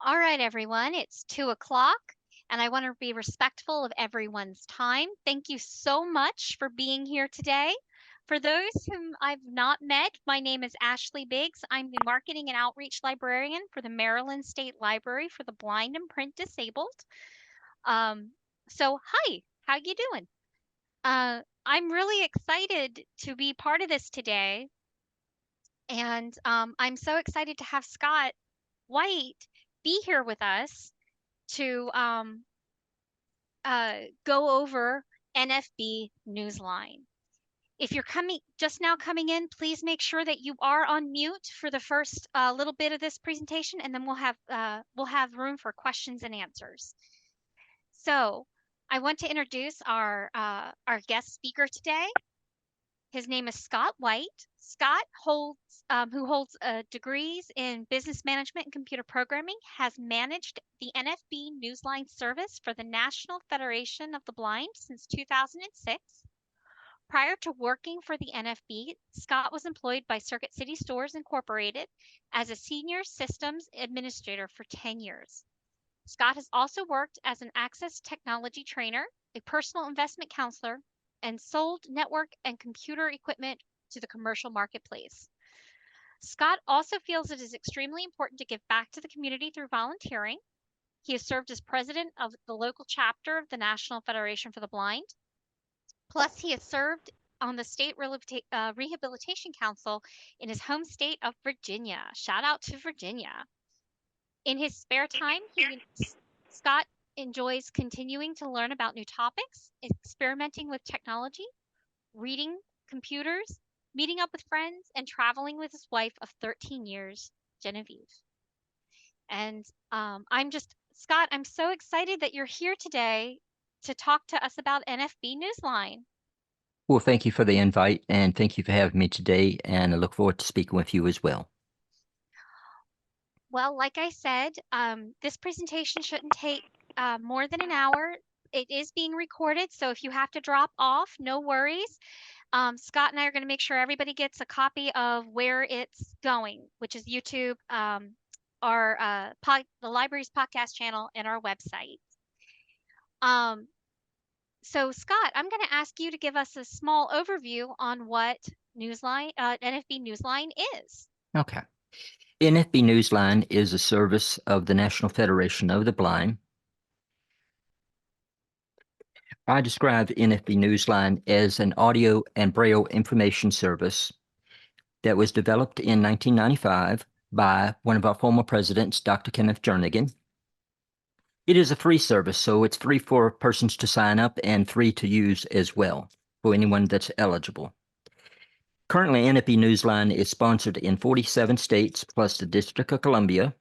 All right, everyone, it's 2 o'clock, and I want to be respectful of everyone's time. Thank you so much for being here today. For those whom I've not met, my name is Ashley Biggs. I'm the Marketing and Outreach Librarian for the Maryland State Library for the Blind and Print Disabled. Hi, how you doing? I'm really excited to be part of this today, and I'm so excited to have Scott White be here with us to go over NFB Newsline. If you're just now coming in, please make sure that you are on mute for the first little bit of this presentation, and then we'll have room for questions and answers. So, I want to introduce our guest speaker today. His name is Scott White. Scott who holds degrees in business management and computer programming, has managed the NFB Newsline service for the National Federation of the Blind since 2006. Prior to working for the NFB, Scott was employed by Circuit City Stores Incorporated as a senior systems administrator for 10 years. Scott has also worked as an access technology trainer, a personal investment counselor, and sold network and computer equipment to the commercial marketplace. Scott also feels it is extremely important to give back to the community through volunteering. He has served as president of the local chapter of the National Federation for the Blind. Plus, he has served on the State Rehabilitation Council in his home state of Virginia. Shout out to Virginia. In his spare time, Scott enjoys continuing to learn about new topics, experimenting with technology, reading computers, meeting up with friends, and traveling with his wife of 13 years, Genevieve. And Scott, I'm so excited that you're here today to talk to us about NFB Newsline. Well, thank you for the invite, and thank you for having me today, and I look forward to speaking with you as well. Well, like I said, this presentation shouldn't take more than an hour. It is being recorded, so if you have to drop off, no worries. Scott and I are going to make sure everybody gets a copy of where it's going, which is YouTube, the library's podcast channel, and our website. So Scott, I'm going to ask you to give us a small overview on what NFB Newsline is. Okay. NFB Newsline is a service of the National Federation of the Blind. I describe NFB Newsline as an audio and braille information service that was developed in 1995 by one of our former presidents, Dr. Kenneth Jernigan. It is a free service, so it's free for persons to sign up and free to use as well for anyone that's eligible. Currently, NFB Newsline is sponsored in 47 states plus the District of Columbia.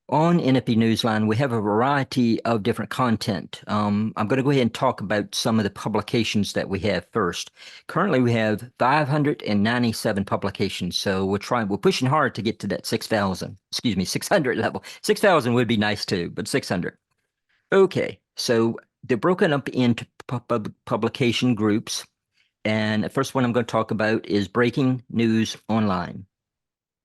On NFB Newsline, we have a variety of different content. I'm going to go ahead and talk about some of the publications that we have first. Currently, we have 597 publications, so we're pushing hard to get to that 600 level. 6,000 would be nice too, but 600. Okay, so they're broken up into publication groups, and the first one I'm going to talk about is Breaking News Online.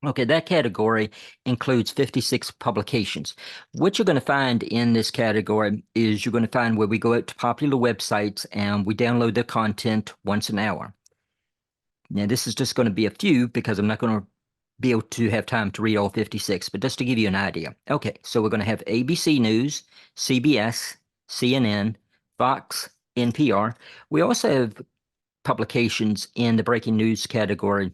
Okay, that category includes 56 publications. What you're going to find in this category is you're going to find where we go out to popular websites and we download their content once an hour. Now, this is just going to be a few because I'm not going to be able to have time to read all 56, but just to give you an idea. Okay, so we're going to have ABC News, CBS, CNN, Fox, NPR. We also have publications in the breaking news category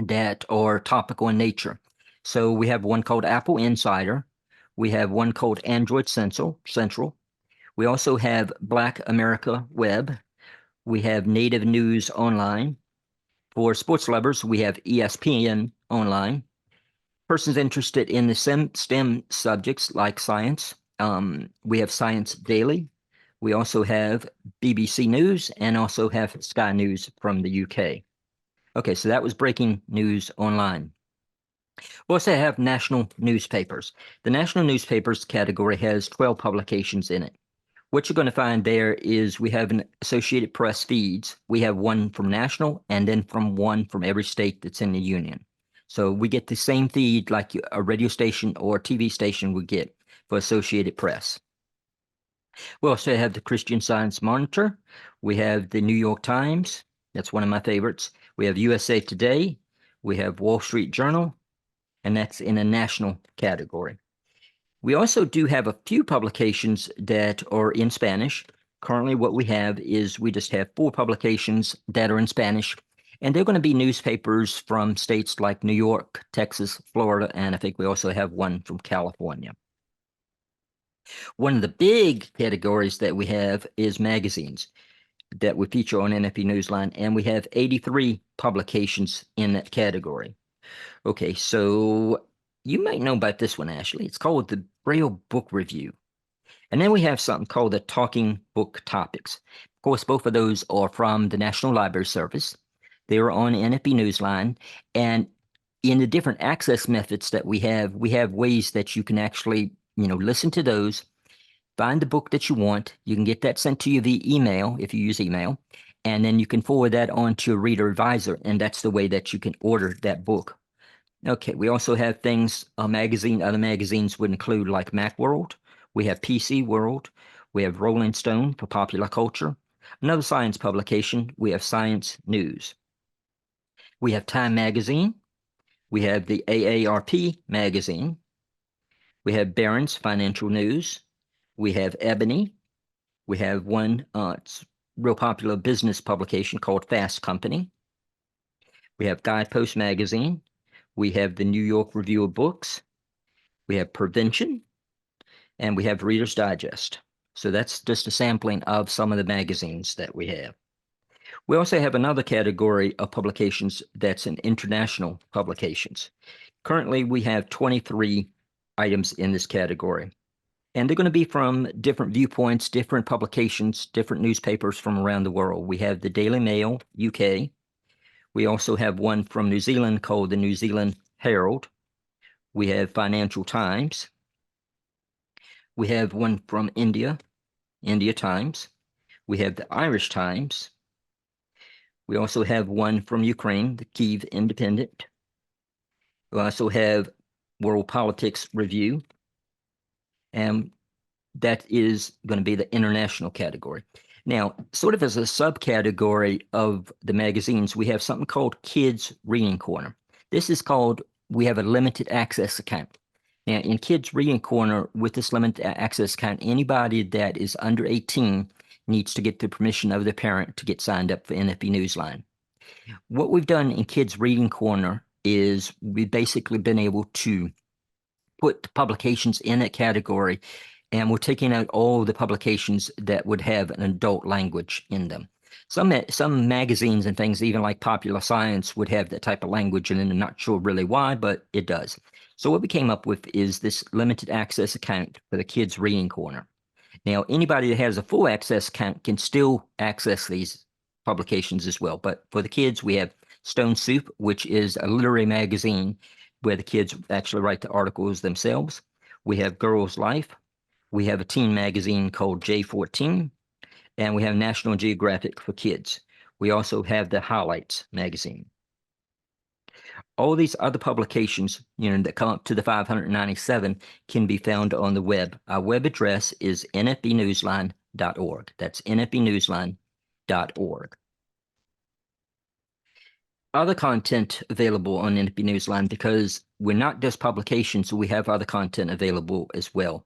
that are topical in nature. So we have one called Apple Insider. We have one called Android Central. We also have Black America Web. We have Native News Online. For sports lovers, we have ESPN Online. Persons interested in the STEM subjects like science, we have Science Daily. We also have BBC News and also have Sky News from the UK. Okay, so that was Breaking News Online. We also have national newspapers. The national newspapers category has 12 publications in it. What you're going to find there is we have an Associated Press feeds. We have one from national and then one from every state that's in the union. So we get the same feed like a radio station or TV station would get for Associated Press. We also have the Christian Science Monitor. We have the New York Times. That's one of my favorites. We have USA Today. We have Wall Street Journal, and that's in a national category. We also do have a few publications that are in Spanish. Currently, what we have is we just have 4 publications that are in Spanish, and they're going to be newspapers from states like New York, Texas, Florida, and I think we also have one from California. One of the big categories that we have is magazines that we feature on NFB Newsline, and we have 83 publications in that category. Okay, so you might know about this one, Ashley. It's called the Braille Book Review. And then we have something called the Talking Book Topics. Of course, both of those are from the National Library Service. They are on NFB Newsline. And in the different access methods that we have ways that you can actually, listen to those, find the book that you want. You can get that sent to you via email if you use email. And then you can forward that on to your reader advisor. And that's the way that you can order that book. Okay, we also have things, other magazines would include like Macworld. We have PC World. We have Rolling Stone for popular culture. Another science publication, we have Science News. We have Time Magazine. We have the AARP magazine. We have Barron's Financial News. We have Ebony. We have one it's real popular business publication called Fast Company. We have Guidepost Magazine. We have the New York Review of Books. We have Prevention. And we have Reader's Digest. So that's just a sampling of some of the magazines that we have. We also have another category of publications that's in international publications. Currently, we have 23 items in this category. And they're going to be from different viewpoints, different publications, different newspapers from around the world. We have the Daily Mail, UK. We also have one from New Zealand called the New Zealand Herald. We have Financial Times. We have one from India, India Times. We have the Irish Times. We also have one from Ukraine, the Kyiv Independent. We also have World Politics Review, and that is going to be the international category. Now, sort of as a subcategory of the magazines, we have something called Kids Reading Corner. This is called, we have a limited access account. Now, in Kids Reading Corner, with this limited access account, anybody that is under 18 needs to get the permission of the parent to get signed up for NFB Newsline. What we've done in Kids Reading Corner is we've basically been able to put publications in that category, and we're taking out all the publications that would have an adult language in them. Some magazines and things, even like Popular Science, would have that type of language, and I'm not sure really why, but it does. So what we came up with is this limited access account for the Kids Reading Corner. Now, anybody that has a full access account can still access these publications as well. But for the kids, we have Stone Soup, which is a literary magazine where the kids actually write the articles themselves. We have Girls Life. We have a teen magazine called J14. And we have National Geographic for kids. We also have the Highlights magazine. All these other publications, that come up to the 597 can be found on the web. Our web address is nfbnewsline.org. That's nfbnewsline.org. Other content available on NFB Newsline, because we're not just publications, so we have other content available as well.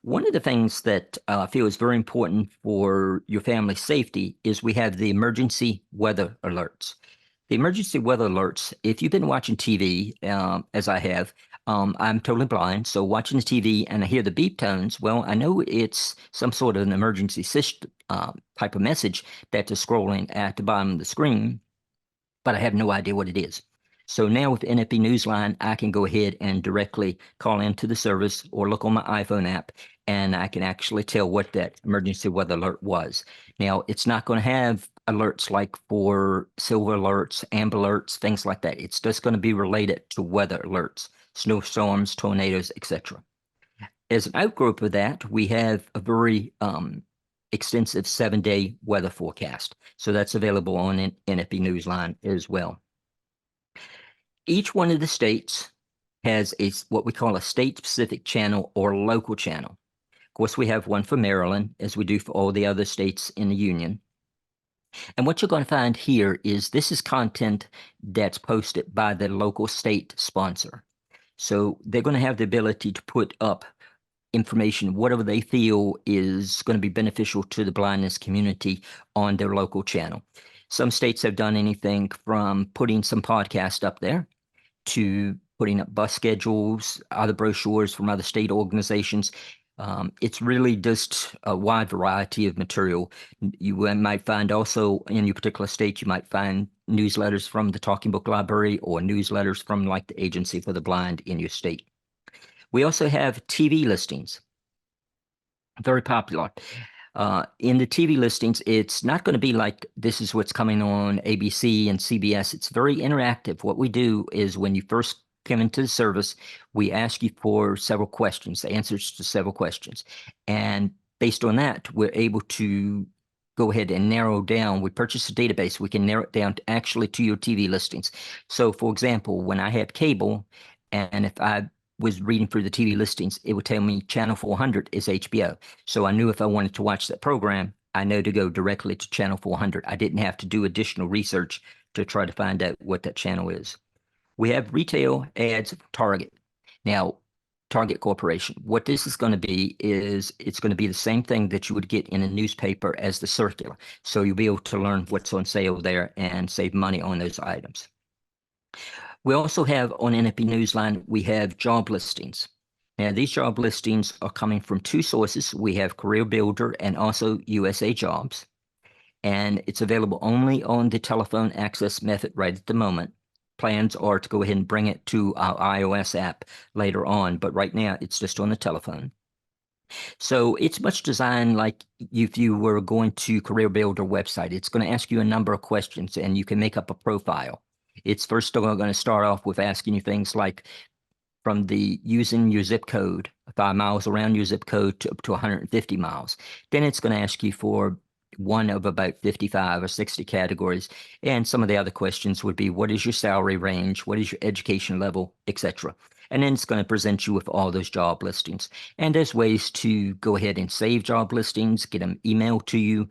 One of the things that I feel is very important for your family's safety is we have the emergency weather alerts. The emergency weather alerts, if you've been watching TV, as I have, I'm totally blind, so watching the TV and I hear the beep tones, well, I know it's some sort of an emergency type of message that is scrolling at the bottom of the screen, but I have no idea what it is. So now with NFB Newsline, I can go ahead and directly call into the service or look on my iPhone app, and I can actually tell what that emergency weather alert was. Now, it's not going to have alerts like for silver alerts, amber alerts, things like that. It's just going to be related to weather alerts, snowstorms, tornadoes, etc. As an outgrowth of that, we have a very extensive 7-day weather forecast. So that's available on NFB Newsline as well. each one of the states has what we call a state-specific channel or local channel. Of course, we have one for Maryland, as we do for all the other states in the Union. And what you're going to find here is this is content that's posted by the local state sponsor. So they're going to have the ability to put up information, whatever they feel is going to be beneficial to the blindness community on their local channel. Some states have done anything from putting some podcast up there to putting up bus schedules, other brochures from other state organizations. It's really just a wide variety of material. You might find also in your particular state, you might find newsletters from the Talking Book Library or newsletters from like the Agency for the Blind in your state. We also have TV listings, very popular. In the TV listings, it's not going to be like this is what's coming on ABC and CBS. It's very interactive. What we do is when you first come into the service, we ask you for several questions, the answers to several questions. And based on that, we're able to go ahead and narrow down. We purchase a database. We can narrow it down to actually to your TV listings. So for example, when I had cable, and if I was reading through the TV listings, it would tell me channel 400 is HBO. So I knew if I wanted to watch that program, I know to go directly to channel 400. I didn't have to do additional research to try to find out what that channel is. We have retail ads, Target. Now, Target Corporation, what this is going to be is it's going to be the same thing that you would get in a newspaper as the circular. So you'll be able to learn what's on sale there and save money on those items. We also have on NFB Newsline, we have job listings. Now, these job listings are coming from two sources. We have Career Builder and also USA Jobs. And it's available only on the telephone access method right at the moment. Plans are to go ahead and bring it to our iOS app later on, but right now it's just on the telephone. So it's much designed like if you were going to Career Builder website. It's going to ask you a number of questions and you can make up a profile. It's first going to start off with asking you things like from the using your zip code, 5 miles around your zip code to up to 150 miles. Then it's going to ask you for one of about 55 or 60 categories. And some of the other questions would be, what is your salary range? What is your education level, etc. And then it's going to present you with all those job listings. And there's ways to go ahead and save job listings, get them emailed to you.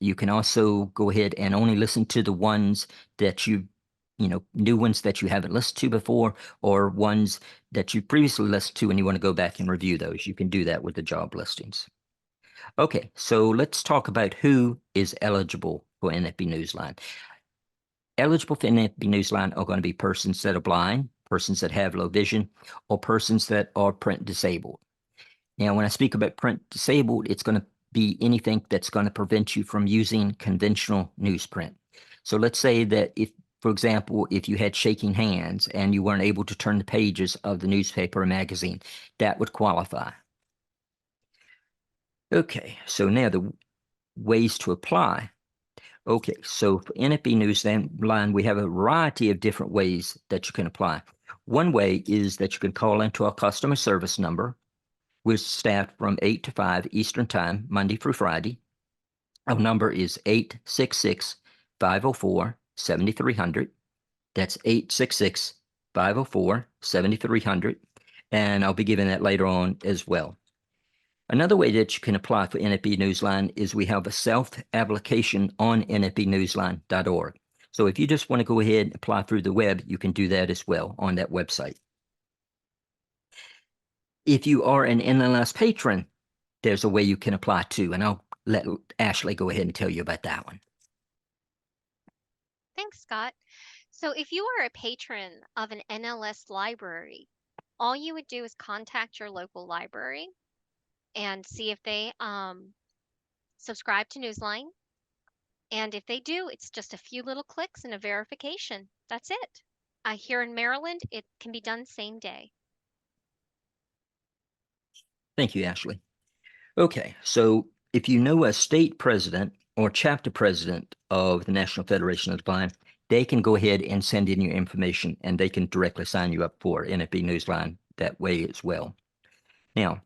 You can also go ahead and only listen to the ones that new ones that you haven't listened to before, or ones that you previously listened to and you want to go back and review those. You can do that with the job listings. Okay, so let's talk about who is eligible for NFB Newsline. Eligible for NFB Newsline are going to be persons that are blind, persons that have low vision, or persons that are print disabled. Now, when I speak about print disabled, it's going to be anything that's going to prevent you from using conventional newsprint. So let's say that if, for example, if you had shaking hands and you weren't able to turn the pages of the newspaper or magazine, that would qualify. Okay, so now the ways to apply. Okay, so for NFB Newsline, we have a variety of different ways that you can apply. One way is that you can call into our customer service number. We're staffed from 8 to 5 Eastern Time, Monday through Friday. Our number is 866-504-7300. That's 866-504-7300. And I'll be giving that later on as well. Another way that you can apply for NFB Newsline is we have a self-application on nfbnewsline.org. So if you just want to go ahead and apply through the web, you can do that as well on that website. If you are an NLS patron, there's a way you can apply too, and I'll let Ashley go ahead and tell you about that one. Thanks, Scott. So if you are a patron of an NLS library, all you would do is contact your local library and see if they subscribe to Newsline. And if they do, it's just a few little clicks and a verification. That's it. Here in Maryland, it can be done same day. Thank you, Ashley. Okay, so if you know a state president or chapter president of the National Federation of the Blind, they can go ahead and send in your information and they can directly sign you up for NFB Newsline that way as well. Now,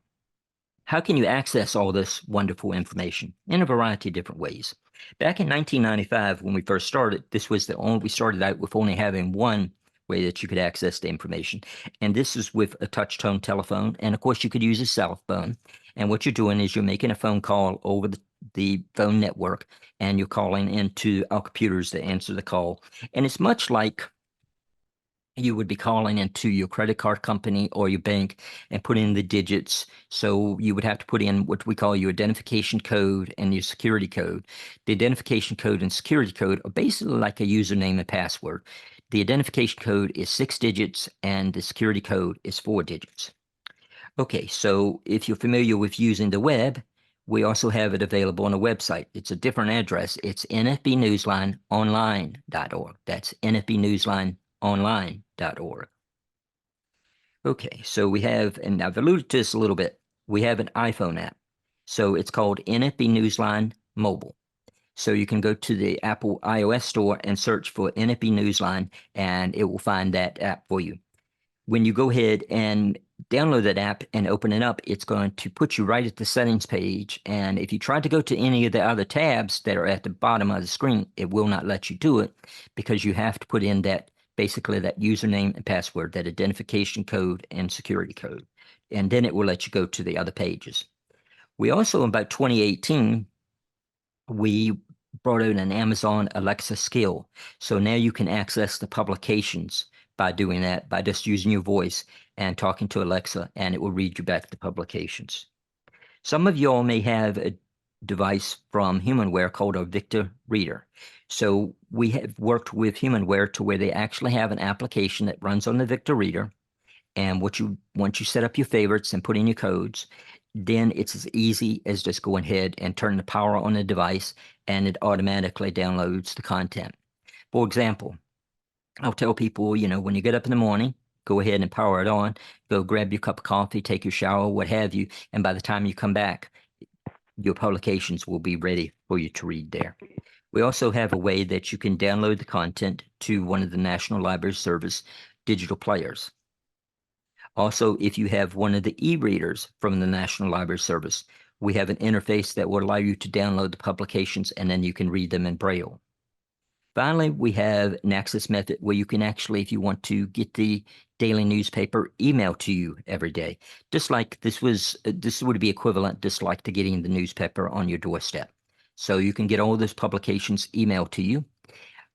how can you access all this wonderful information? In a variety of different ways. Back in 1995, when we first started, we started out with only having one way that you could access the information. And this is with a touch tone telephone. And of course, you could use a cell phone. And what you're doing is you're making a phone call over the phone network, and you're calling into our computers to answer the call. And it's much like you would be calling into your credit card company or your bank and put in the digits. So you would have to put in what we call your identification code and your security code. The identification code and security code are basically like a username and password. The identification code is 6 digits and the security code is 4 digits. Okay, so if you're familiar with using the web, we also have it available on a website. It's a different address. It's nfbnewslineonline.org. That's nfbnewslineonline.org. Okay, so we have, and I've alluded to this a little bit, we have an iPhone app. So it's called NFB Newsline Mobile. So you can go to the Apple iOS store and search for NFB Newsline, and it will find that app for you. When you go ahead and download that app and open it up, it's going to put you right at the settings page. And if you try to go to any of the other tabs that are at the bottom of the screen, it will not let you do it because you have to put in that basically that username and password, that identification code and security code. And then it will let you go to the other pages. We also, in about 2018, we brought out an Amazon Alexa skill. So now you can access the publications by doing that, by just using your voice and talking to Alexa, and it will read you back the publications. Some of y'all may have a device from Humanware called a Victor Reader. So we have worked with Humanware to where they actually have an application that runs on the Victor Reader. And once you set up your favorites and put in your codes, then it's as easy as just going ahead and turning the power on the device, and it automatically downloads the content. For example, I'll tell people, when you get up in the morning, go ahead and power it on, go grab your cup of coffee, take your shower, what have you, and by the time you come back, your publications will be ready for you to read there. We also have a way that you can download the content to one of the National Library Service digital players. Also, if you have one of the e-readers from the National Library Service, we have an interface that will allow you to download the publications and then you can read them in Braille. Finally, we have an access method where you can actually, if you want to get the daily newspaper emailed to you every day, just like this would be equivalent, just like to getting the newspaper on your doorstep. So you can get all those publications emailed to you.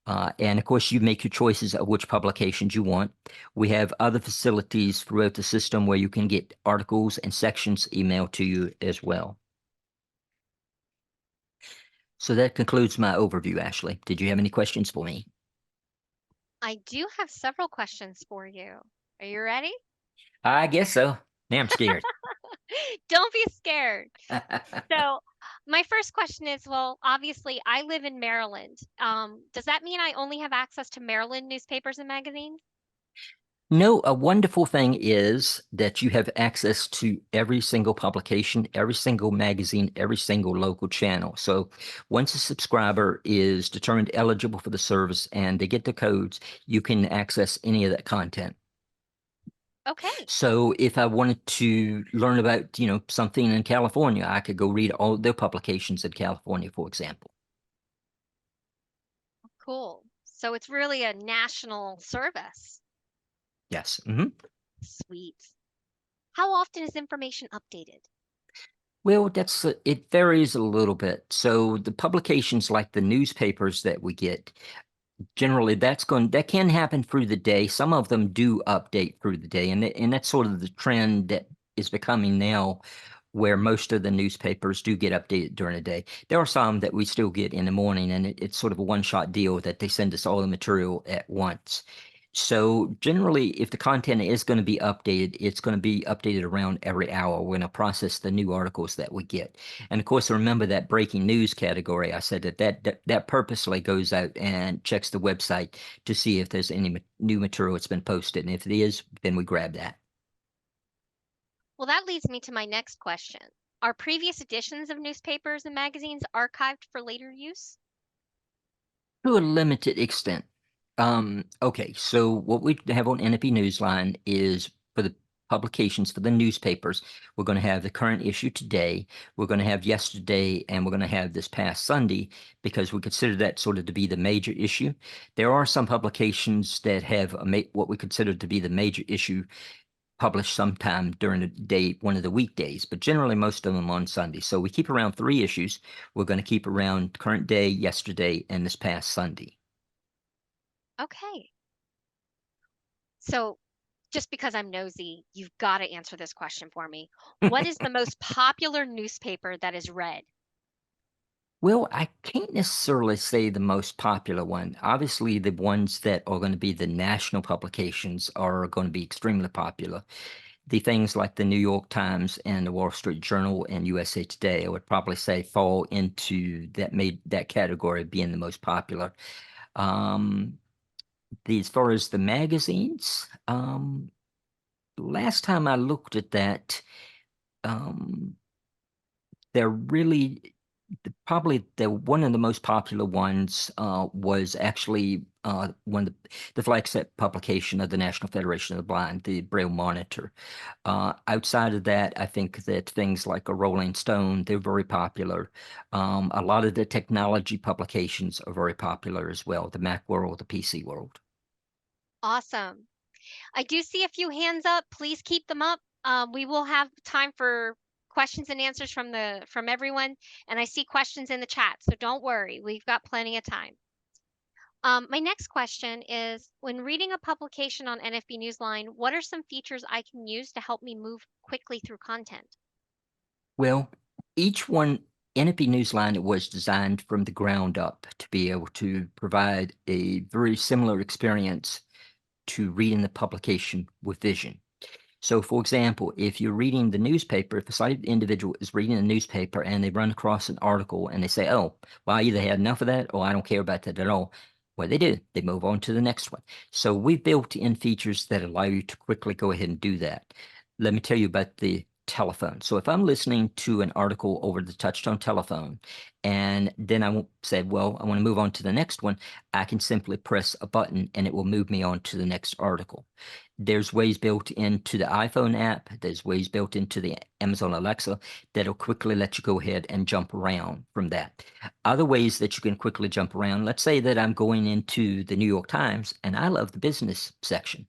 And of course, you make your choices of which publications you want. We have other facilities throughout the system where you can get articles and sections emailed to you as well. So that concludes my overview, Ashley. Did you have any questions for me? I do have several questions for you. Are you ready? I guess so. Now I'm scared. Don't be scared. So, my first question is, well, obviously, I live in Maryland. Does that mean I only have access to Maryland newspapers and magazines? No, a wonderful thing is that you have access to every single publication, every single magazine, every single local channel. So once a subscriber is determined eligible for the service and they get the codes, you can access any of that content. Okay, So if I wanted to learn about, something in California, I could go read all their publications in California, for example. cool. So it's really a national service. Yes. Sweet. How often is information updated? Well, it varies a little bit. So the publications like the newspapers that we get, generally that can happen through the day. Some of them do update through the day, and that's sort of the trend that is becoming now, where most of the newspapers do get updated during the day. There are some that we still get in the morning, and it's sort of a one-shot deal that they send us all the material at once. So generally, if the content is going to be updated, it's going to be updated around every hour. We're going to process the new articles that we get. And of course, remember that breaking news category. I said that purposely goes out and checks the website to see if there's any new material that's been posted. And if it is, then we grab that. Well, that leads me to my next question. Are previous editions of newspapers and magazines archived for later use? To a limited extent. Okay, so what we have on NFB Newsline is for the publications for the newspapers. We're going to have the current issue today, we're going to have yesterday, and we're going to have this past Sunday, because we consider that sort of to be the major issue. There are some publications that have what we consider to be the major issue published sometime during the day, one of the weekdays, but generally most of them on Sunday. So we keep around 3 issues. We're going to keep around current day, yesterday, and this past Sunday. Okay. So just because I'm nosy, you've got to answer this question for me. What is the most popular newspaper that is read? Well, I can't necessarily say the most popular one. Obviously, the ones that are going to be the national publications are going to be extremely popular. The things like the New York Times and the Wall Street Journal and USA Today, I would probably say fall into that category of being the most popular. Um, as far as the magazines, last time I looked at that, um, they're really probably one of the most popular ones was actually one of the flagship publication of the National Federation of the Blind, the Braille Monitor. Outside of that, I think that things like a Rolling Stone, they're very popular. A lot of the technology publications are very popular as well, the Mac World, the PC World. Awesome. I do see a few hands up. Please keep them up. We will have time for questions and answers from everyone, and I see questions in the chat, so don't worry. We've got plenty of time. My next question is, when reading a publication on NFB Newsline, what are some features I can use to help me move quickly through content? Well, each one, NFB Newsline was designed from the ground up to be able to provide a very similar experience to reading the publication with vision. So, for example, if you're reading the newspaper, if a sighted individual is reading the newspaper and they run across an article and they say, oh, well, I either had enough of that or I don't care about that at all. What they do, they move on to the next one. So we've built in features that allow you to quickly go ahead and do that. Let me tell you about the telephone. So if I'm listening to an article over the touchtone telephone, and then I said, well, I want to move on to the next one, I can simply press a button and it will move me on to the next article. There's ways built into the iPhone app, there's ways built into the Amazon Alexa that'll quickly let you go ahead and jump around from that. Other ways that you can quickly jump around, let's say that I'm going into the New York Times and I love the business section.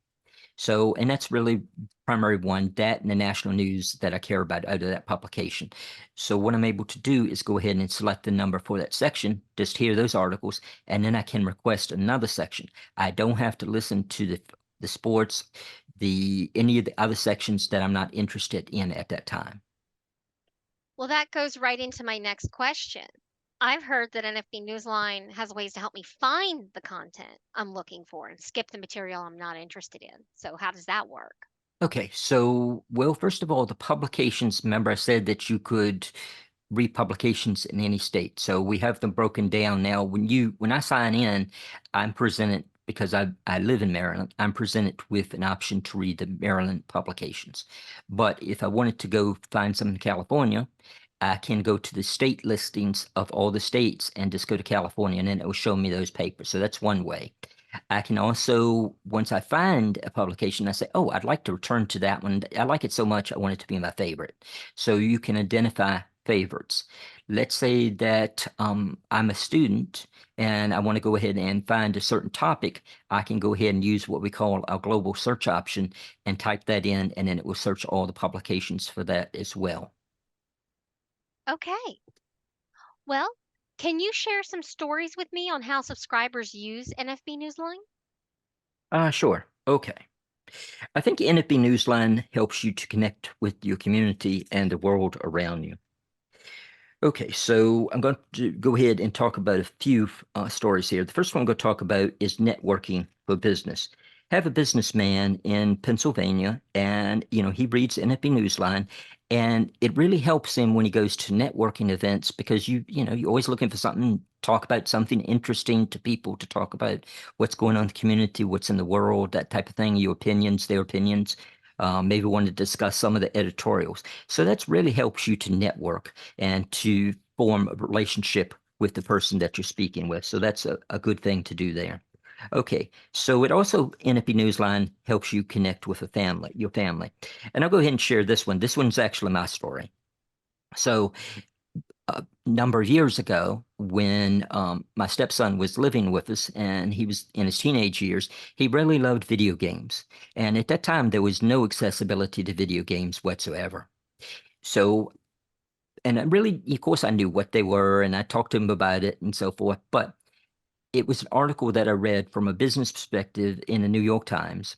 So, and that's really primary one, that and the national news that I care about out of that publication. So what I'm able to do is go ahead and select the number for that section, just hear those articles, and then I can request another section. I don't have to listen to the sports, any of the other sections that I'm not interested in at that time. Well, that goes right into my next question. I've heard that NFB Newsline has ways to help me find the content I'm looking for and skip the material I'm not interested in. So how does that work? Okay, so, well, first of all, the publications, remember I said that you could read publications in any state. So we have them broken down now. When I sign in, I'm presented, because I live in Maryland, I'm presented with an option to read the Maryland publications. But if I wanted to go find some in California, I can go to the state listings of all the states and just go to California, and then it will show me those papers. So that's one way. I can also, once I find a publication, I say, oh, I'd like to return to that one. I like it so much, I want it to be my favorite. So you can identify favorites. Let's say that I'm a student and I want to go ahead and find a certain topic. I can go ahead and use what we call our global search option and type that in, and then it will search all the publications for that as well. Okay. Well, can you share some stories with me on how subscribers use NFB Newsline? Sure. Okay. I think NFB Newsline helps you to connect with your community and the world around you. Okay, so I'm going to go ahead and talk about a few stories here. The first one I'm going to talk about is networking for business. I have a businessman in Pennsylvania, and he reads NFB Newsline, and it really helps him when he goes to networking events, because you're always looking for something, talk about something interesting to people, to talk about what's going on in the community, what's in the world, that type of thing, your opinions, their opinions. Maybe want to discuss some of the editorials. So that's really helps you to network and to form a relationship with the person that you're speaking with. So that's a good thing to do there. Okay, so it also NFB Newsline helps you connect with your family. And I'll go ahead and share this one. This one's actually my story. So a number of years ago, when my stepson was living with us and he was in his teenage years, he really loved video games. And at that time, there was no accessibility to video games whatsoever. So, and I really, of course, I knew what they were and I talked to him about it and so forth. But it was an article that I read from a business perspective in the New York Times.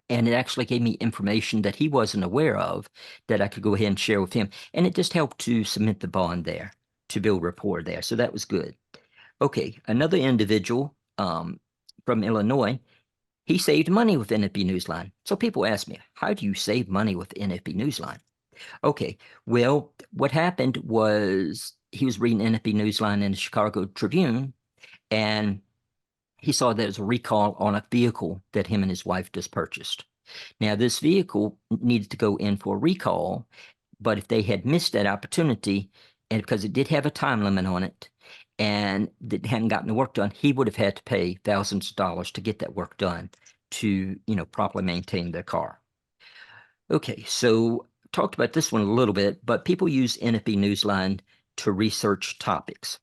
And it actually gave me information that he wasn't aware of that I could go ahead and share with him. And it just helped to cement the bond there, to build rapport there. So that was good. Okay, another individual from Illinois, he saved money with NFB Newsline. So people ask me, how do you save money with NFB Newsline? Okay, well, what happened was he was reading NFB Newsline in the Chicago Tribune, and he saw there was a recall on a vehicle that him and his wife just purchased. Now, this vehicle needed to go in for a recall, but if they had missed that opportunity, and because it did have a time limit on it, and that hadn't gotten the work done, he would have had to pay thousands of dollars to get that work done to, properly maintain their car. Okay, so talked about this one a little bit, but people use NFB Newsline to research topics.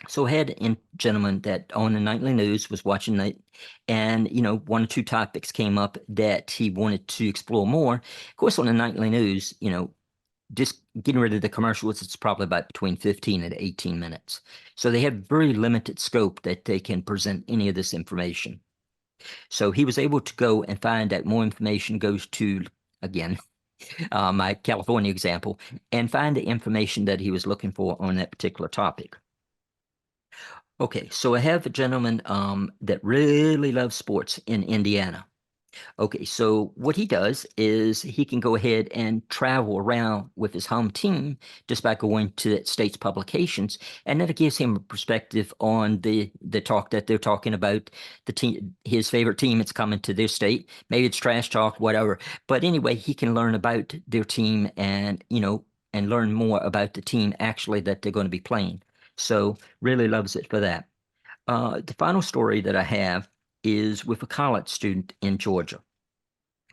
So I had a gentleman that on the nightly news was watching it, and one or two topics came up that he wanted to explore more. Of course, on the nightly news, just getting rid of the commercials, it's probably about between 15 and 18 minutes. So they have very limited scope that they can present any of this information. So he was able to go and find out more information, goes to, again, my California example, and find the information that he was looking for on that particular topic. Okay, so I have a gentleman that really loves sports in Indiana. Okay, so what he does is he can go ahead and travel around with his home team just by going to that state's publications, and that gives him a perspective on the talk that they're talking about, the team, his favorite team that's coming to their state. Maybe it's trash talk, whatever. But anyway, he can learn about their team and and learn more about the team actually that they're going to be playing. So really loves it for that. The final story that I have is with a college student in Georgia.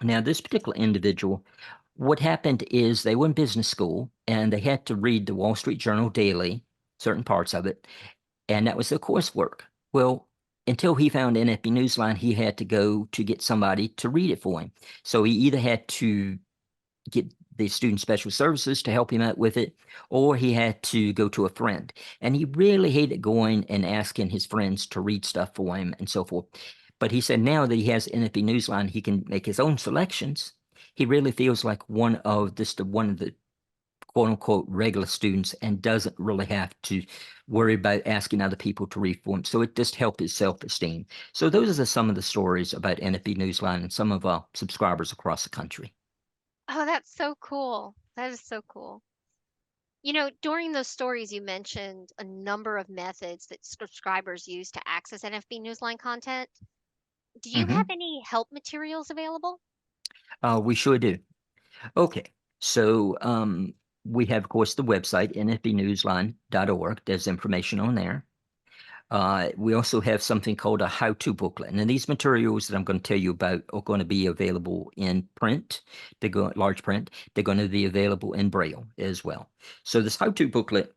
Now, this particular individual, what happened is they were in business school and they had to read the Wall Street Journal daily, certain parts of it, and that was their coursework. Well, until he found NFB Newsline, he had to go to get somebody to read it for him. So he either had to get the student special services to help him out with it, or he had to go to a friend. And he really hated going and asking his friends to read stuff for him and so forth. But he said now that he has NFB Newsline, he can make his own selections. He really feels like one of the quote unquote regular students and doesn't really have to worry about asking other people to read for him. So it just helped his self-esteem. So those are some of the stories about NFB Newsline and some of our subscribers across the country. Oh, that's so cool. That is so cool. During those stories, you mentioned a number of methods that subscribers use to access NFB Newsline content. Do you have Hmm. any help materials available? We sure do. Okay. So we have, of course, the website, nfbnewsline.org. There's information on there. We also have something called a how-to booklet. And these materials that I'm going to tell you about are going to be available in print. They go large print. They're going to be available in Braille as well. So this how-to booklet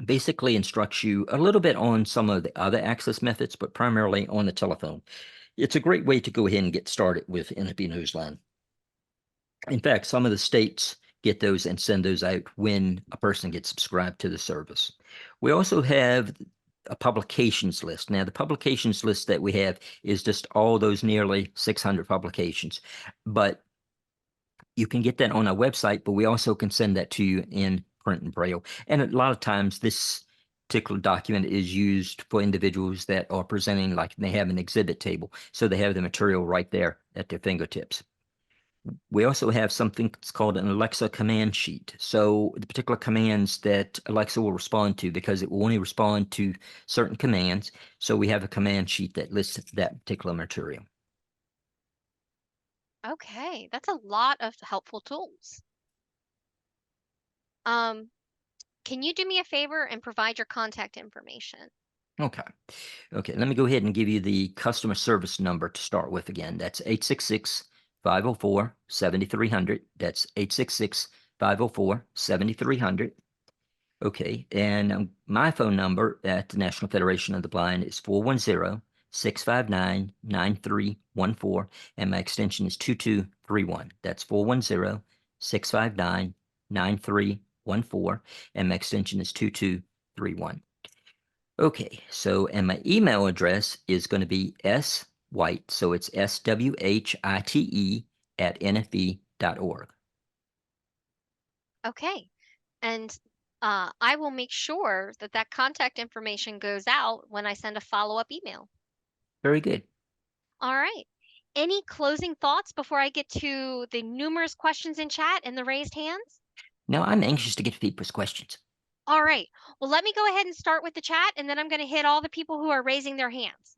basically instructs you a little bit on some of the other access methods, but primarily on the telephone. It's a great way to go ahead and get started with NFB Newsline. In fact, some of the states get those and send those out when a person gets subscribed to the service. We also have a publications list. Now, the publications list that we have is just all those nearly 600 publications, but you can get that on our website, but we also can send that to you in print and braille. And a lot of times this particular document is used for individuals that are presenting like they have an exhibit table. So they have the material right there at their fingertips. We also have something that's called an Alexa command sheet. So the particular commands that Alexa will respond to, because it will only respond to certain commands. So we have a command sheet that lists that particular material. Okay, that's a lot of helpful tools. Um, can you do me a favor and provide your contact information? Okay. Okay. Let me go ahead and give you the customer service number to start with again. That's 866-504-7300. That's 866-504-7300. Okay. And my phone number at the National Federation of the Blind is 410-659-9314. And my extension is 2231. That's 410-659-9314. And my extension is 2231. Okay, so and my email address is going to be swhite, so it's SWHITE at NFB.org. Okay. And I will make sure that that contact information goes out when I send a follow-up email. Very good. All right. Any closing thoughts before I get to the numerous questions in chat and the raised hands? Now I'm anxious to get people's questions. All right. Well, let me go ahead and start with the chat, and then I'm going to hit all the people who are raising their hands.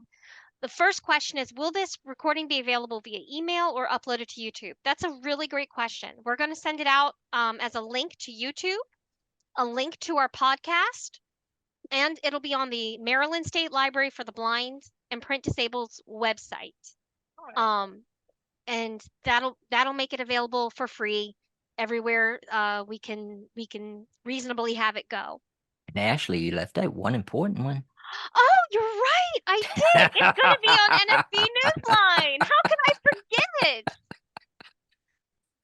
The first question is, will this recording be available via email or uploaded to YouTube? That's a really great question. We're going to send it out as a link to YouTube, a link to our podcast, and it'll be on the Maryland State Library for the Blind and Print Disabled's website. And that'll make it available for free everywhere we can reasonably have it go. And Ashley, you left out one important one. Oh, you're right. I did. It's going to be on NFB Newsline. How can I forget?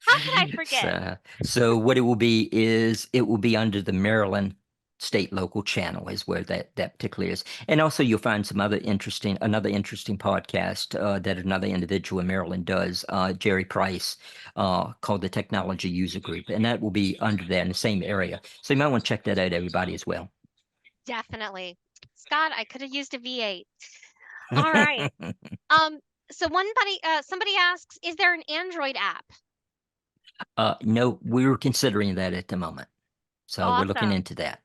How can I forget? So what it will be is it will be under the Maryland state local channel is where that particularly is. And also you'll find some another interesting podcast that another individual in Maryland does, Jerry Price, called the Technology User Group. And that will be under there in the same area. So you might want to check that out, everybody, as well. Definitely. Scott, I could have used a V8. All right. So somebody asks, is there an Android app? No, we're considering that at the moment. So we're looking Awesome. into that.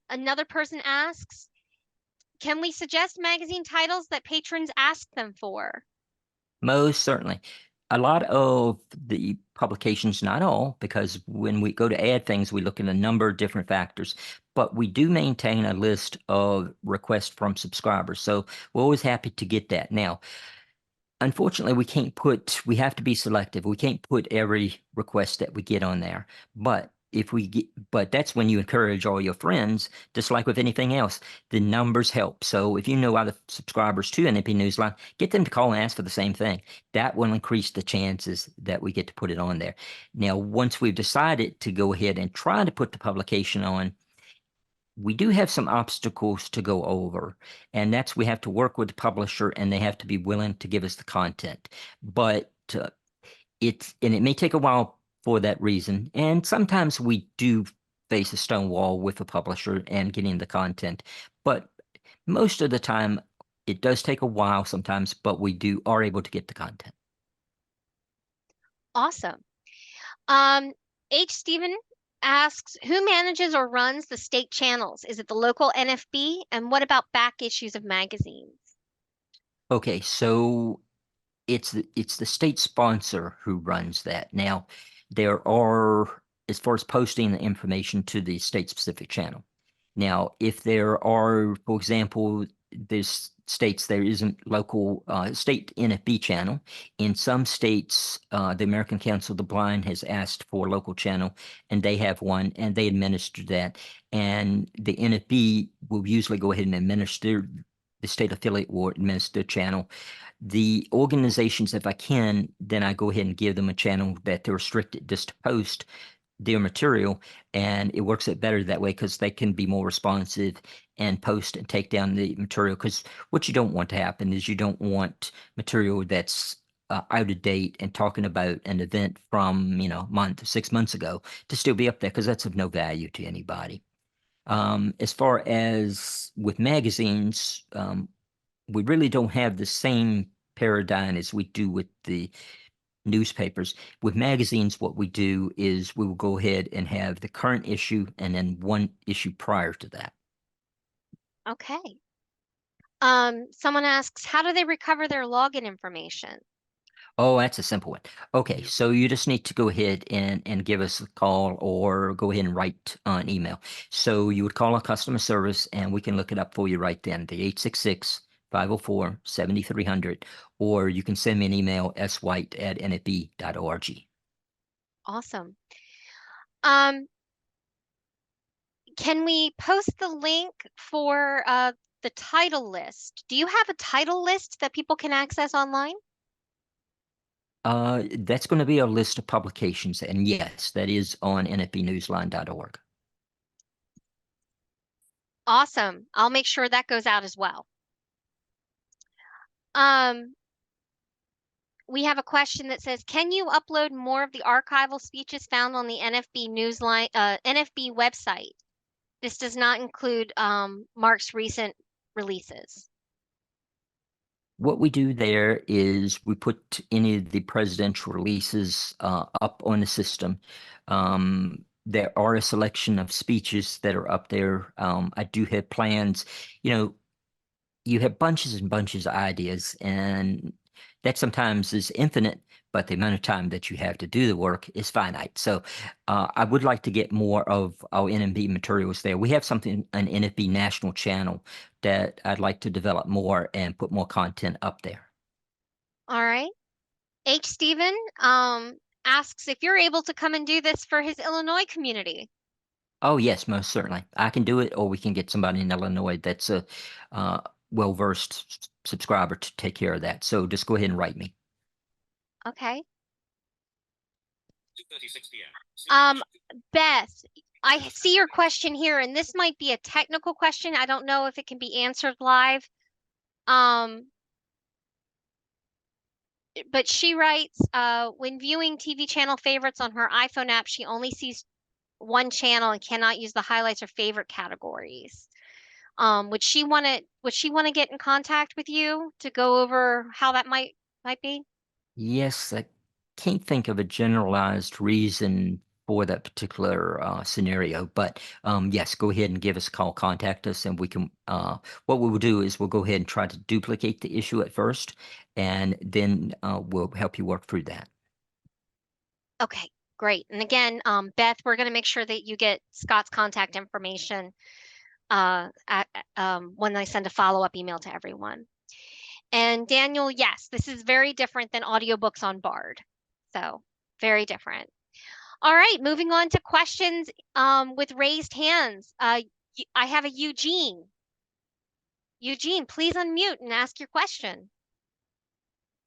Another person asks, can we suggest magazine titles that patrons ask them for? Most certainly. A lot of the publications, not all, because when we go to add things, we look at a number of different factors, but we do maintain a list of requests from subscribers. So we're always happy to get that. Now, unfortunately, we have to be selective. We can't put every request that we get on there. But that's when you encourage all your friends, just like with anything else, the numbers help. So if you know other subscribers to NFB Newsline, get them to call and ask for the same thing. That will increase the chances that we get to put it on there. Now, once we've decided to go ahead and try to put the publication on, we do have some obstacles to go over, and that's we have to work with the publisher and they have to be willing to give us the content. But it may take a while for that reason. And sometimes we do face a stone wall with the publisher and getting the content. But most of the time, it does take a while sometimes, but we are able to get the content. Awesome. H. Stephen asks, who manages or runs the state channels? Is it the local NFB? And what about back issues of magazines? Okay, so it's the state sponsor who runs that. Now, there are, as far as posting the information to the state specific channel. Now, if there are, for example, there's states there isn't local state NFB channel. In some states, the American Council of the Blind has asked for a local channel, and they have one, and they administer that. And the NFB will usually go ahead and administer, the state affiliate will administer the channel. The organizations, if I can, then I go ahead and give them a channel that they're restricted just to post their material, and it works out better that way because they can be more responsive and post and take down the material. Because what you don't want to happen is you don't want material that's out of date and talking about an event from month 6 months ago to still be up there, because that's of no value to anybody. As far as with magazines, we really don't have the same paradigm as we do with the newspapers. With magazines, what we do is we will go ahead and have the current issue and then one issue prior to that. Okay. Someone asks, how do they recover their login information? Oh, that's a simple one. Okay, so you just need to go ahead and give us a call or go ahead and write an email. So you would call our customer service and we can look it up for you right then, the 866-504-7300, or you can send me an email, swhite@nfb.org. Awesome. Can we post the link for the title list? Do you have a title list that people can access online? That's going to be a list of publications, and yes, that is on nfbnewsline.org. Awesome. I'll make sure that goes out as well. We have a question that says, can you upload more of the archival speeches found on the NFB Newsline, NFB website? This does not include Mark's recent releases. What we do there is we put any of the presidential releases up on the system. There are a selection of speeches that are up there. I do have plans. You have bunches and bunches of ideas, and that sometimes is infinite, but the amount of time that you have to do the work is finite. So I would like to get more of our NFB materials there. We have something, an NFB national channel that I'd like to develop more and put more content up there. All right. H. Stephen asks if you're able to come and do this for his Illinois community. Oh, yes, most certainly. I can do it, or we can get somebody in Illinois that's a well-versed subscriber to take care of that. So just go ahead and write me. Okay. 2:36 p.m. Beth, I see your question here, and this might be a technical question. I don't know if it can be answered live. But she writes, when viewing TV channel favorites on her iPhone app, she only sees one channel and cannot use the highlights or favorite categories. Would she want to get in contact with you to go over how that might be? Yes, I can't think of a generalized reason for that particular scenario, but yes, go ahead and give us a call, contact us, and we can. What we will do is we'll go ahead and try to duplicate the issue at first, and then we'll help you work through that. Okay, great. And again, Beth, we're going to make sure that you get Scott's contact information when I send a follow-up email to everyone. And Daniel, yes, this is very different than audiobooks on Bard. So very different. All right, moving on to questions with raised hands. I have a Eugene. Eugene, please unmute and ask your question.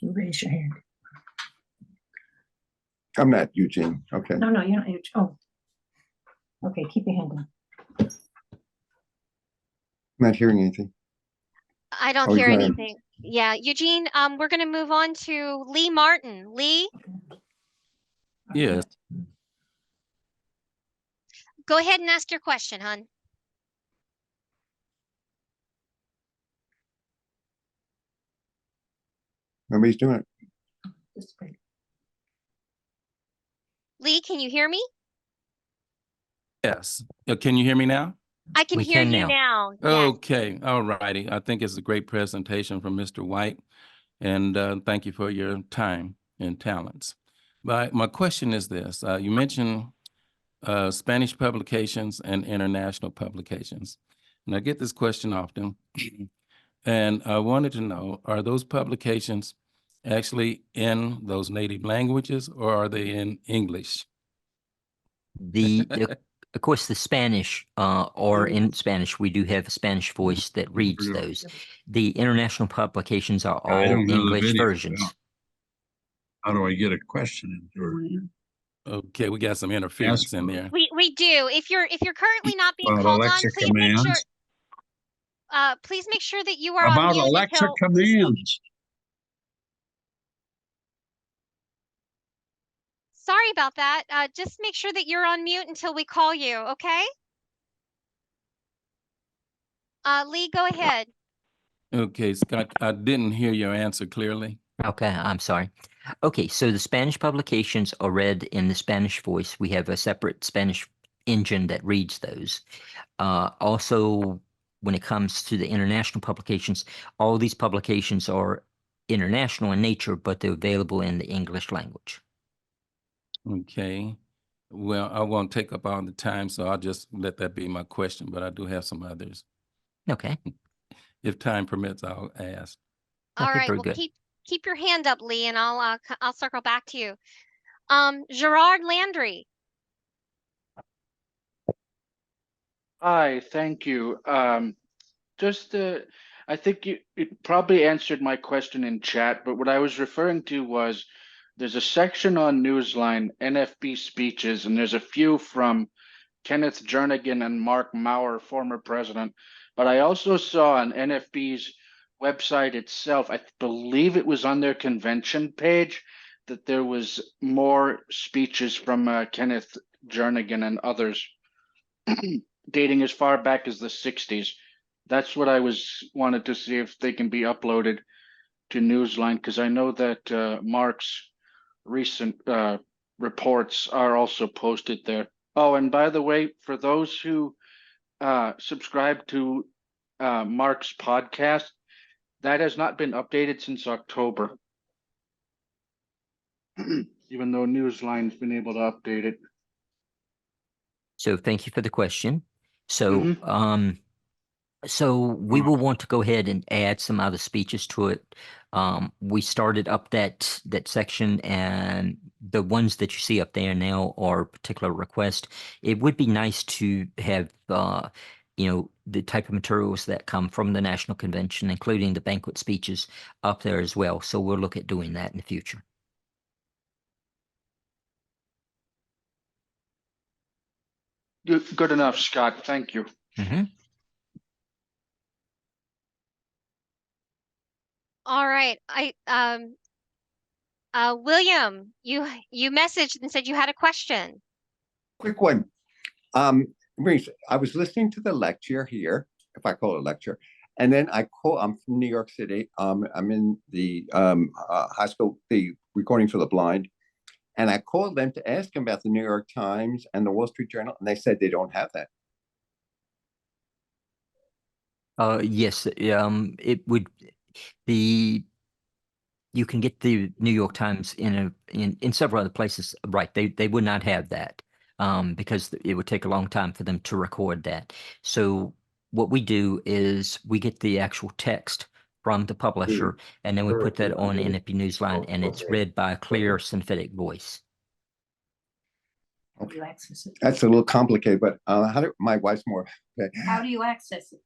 You raise your hand. I'm not Eugene. Okay. No, you're not Eugene. Oh. Okay, keep your hand down. I'm not hearing anything. I don't hear anything. Yeah, Eugene, we're going to move on to Lee Martin. Lee? Yes. Go ahead and ask your question, hon. Nobody's doing it. Lee, can you hear me? Yes. Can you hear me now? I can hear you now. Yes. Okay. All righty. I think it's a great presentation from Mr. White, and thank you for your time and talents. But my question is this. You mentioned Spanish publications and international publications. And I get this question often. And I wanted to know, are those publications actually in those native languages, or are they in English? Of course, the Spanish, or in Spanish, we do have a Spanish voice that reads those. The international publications are all English versions. How do I get a question into it? Okay, we got some interference in there. We do. If you're currently not being called on, please make sure. Please make sure that you are on mute. About Alexa commands. Sorry about that. Just make sure that you're on mute until we call you, okay? Lee, go ahead. Okay, Scott, I didn't hear your answer clearly. Okay, I'm sorry. Okay, so the Spanish publications are read in the Spanish voice. We have a separate Spanish engine that reads those. Also, when it comes to the international publications, all these publications are international in nature, but they're available in the English language. Okay. Well, I won't take up all the time, so I'll just let that be my question, but I do have some others. Okay. If time permits, I'll ask. All Okay, right, very well, good. keep your hand up, Lee, and I'll circle back to you. Gerard Landry. Hi, thank you. Just I think it probably answered my question in chat, but what I was referring to was there's a section on Newsline, NFB speeches, and there's a few from Kenneth Jernigan and Mark Maurer, former president. But I also saw on NFB's website itself, I believe it was on their convention page, that there was more speeches from Kenneth Jernigan and others dating as far back as the 60s. That's what I wanted to see if they can be uploaded to Newsline, because I know that Mark's recent reports are also posted there. Oh, and by the way, for those who subscribe to Mark's podcast, that has not been updated since October, even though Newsline's been able to update it. So thank you for the question. So, Mhm. so we will want to go ahead and add some other speeches to it. We started up that section, and the ones that you see up there now are a particular request. It would be nice to have, the type of materials that come from the National Convention, including the banquet speeches, up there as well. So we'll look at doing that in the future. Good enough, Scott. Thank you. Mm-hmm. All right. William, you messaged and said you had a question. Quick one. Maurice, I was listening to the lecture here, if I call it a lecture, and then I'm from New York City. I'm in the high school, the Recording for the Blind, and I called them to ask them about the New York Times and the Wall Street Journal, and they said they don't have that. Yes, it would you can get the New York Times in several other places. Right. They would not have that because it would take a long time for them to record that. So what we do is we get the actual text from the publisher, and then we put that on NFB Newsline, and it's read by a clear, synthetic voice. How do you access it? That's a little complicated, but my wife's more. How do you access it?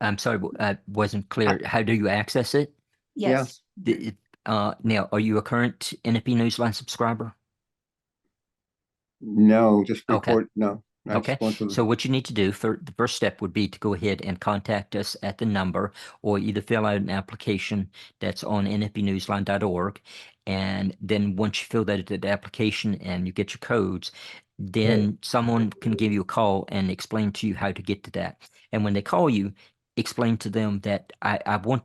I'm sorry, I wasn't clear. How do you access it? Yes. Now, are you a current NFB Newsline subscriber? No, just Okay. record. No. I Okay, just want to- so what you need to do for the first step would be to go ahead and contact us at the number, or either fill out an application that's on nfbnewsline.org. And then once you fill that application and you get your codes, then someone can give you a call and explain to you how to get to that. And when they call you, explain to them that I want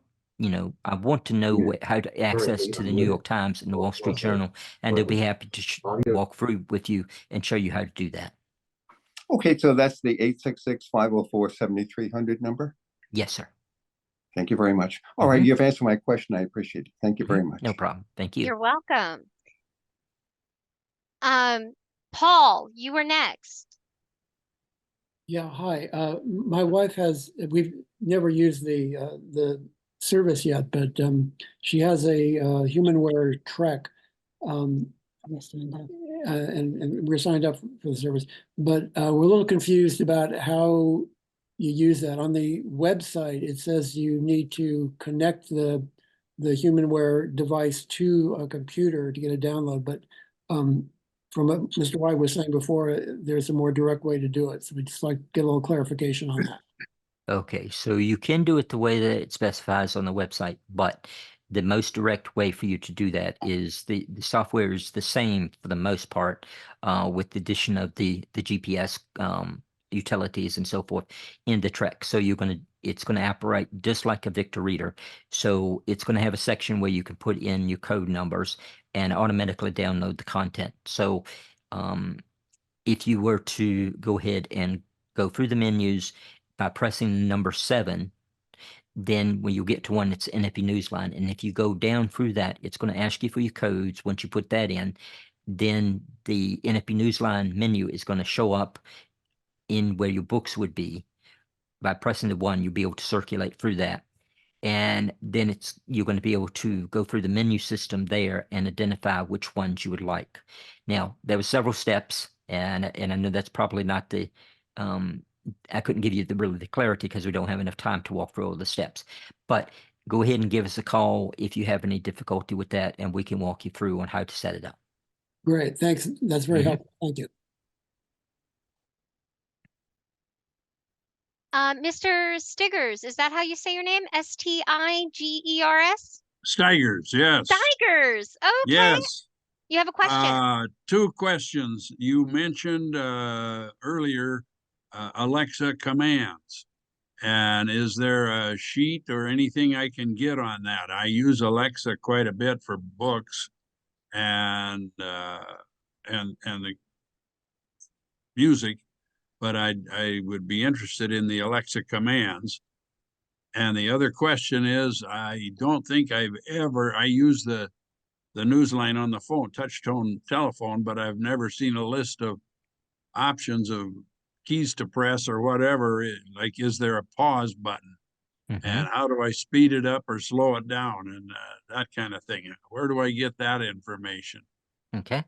to know how to access to the New York Times and the Wall Street Journal, and they'll be happy to walk through with you and show you how to do that. Okay, so that's the 866-504-7300 number. Yes, sir. Thank you very much. All right, you've answered my question. I appreciate it. Thank you very much. No problem. Thank you. You're welcome. Paul, you were next. Yeah, hi. My wife we've never used the service yet, but she has a HumanWare Trek. And we're signed up for the service, but we're a little confused about how you use that. On the website, it says you need to connect the HumanWare device to a computer to get a download, but from what Mr. White was saying before, there's a more direct way to do it. So we'd just like to get a little clarification on that. Okay, so you can do it the way that it specifies on the website, but the most direct way for you to do that is the software is the same for the most part, with the addition of the GPS utilities and so forth in the Trek. So it's gonna operate just like a Victor Reader. So it's gonna have a section where you can put in your code numbers and automatically download the content. So if you were to go ahead and go through the menus by pressing number 7, then when you get to one that's NFB Newsline, and if you go down through that, it's going to ask you for your codes. Once you put that in, then the NFB Newsline menu is going to show up in where your books would be. By pressing the one, you'll be able to circulate through that. And then you're going to be able to go through the menu system there and identify which ones you would like. Now, there were several steps, and I know that's probably not the I couldn't give you really the clarity because we don't have enough time to walk through all the steps. But go ahead and give us a call if you have any difficulty with that, and we can walk you through on how to set it up. Great, thanks. That's very helpful. Thank you. Mr. Stiggers, is that how you say your name? Stigers? Steigers, yes. Stigers. Okay. Yes. You have a question. Two questions. You mentioned earlier Alexa commands. And is there a sheet or anything I can get on that? I use Alexa quite a bit for books and the music, but I would be interested in the Alexa commands. And the other question is, I don't think I use the Newsline on the phone, touch tone telephone, but I've never seen a list of options of keys to press or whatever. Like, is there a pause button? And how do I speed it up or slow it down, and that kind of thing? Where do I get that information? Okay.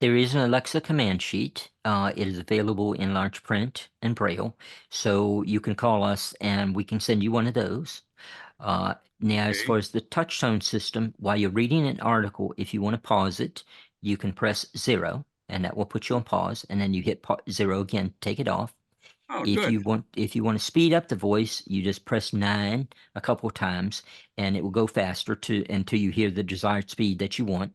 There is an Alexa command sheet. It is available in large print and Braille, so you can call us and we can send you one of those. Now, as far as the touch tone system, while you're reading an article, if you want to pause it, you can press 0, and that will put you on pause, and then you hit 0 again, take it off. Oh, If good. you want to speed up the voice, you just press 9 a couple of times, and it will go faster until you hear the desired speed that you want.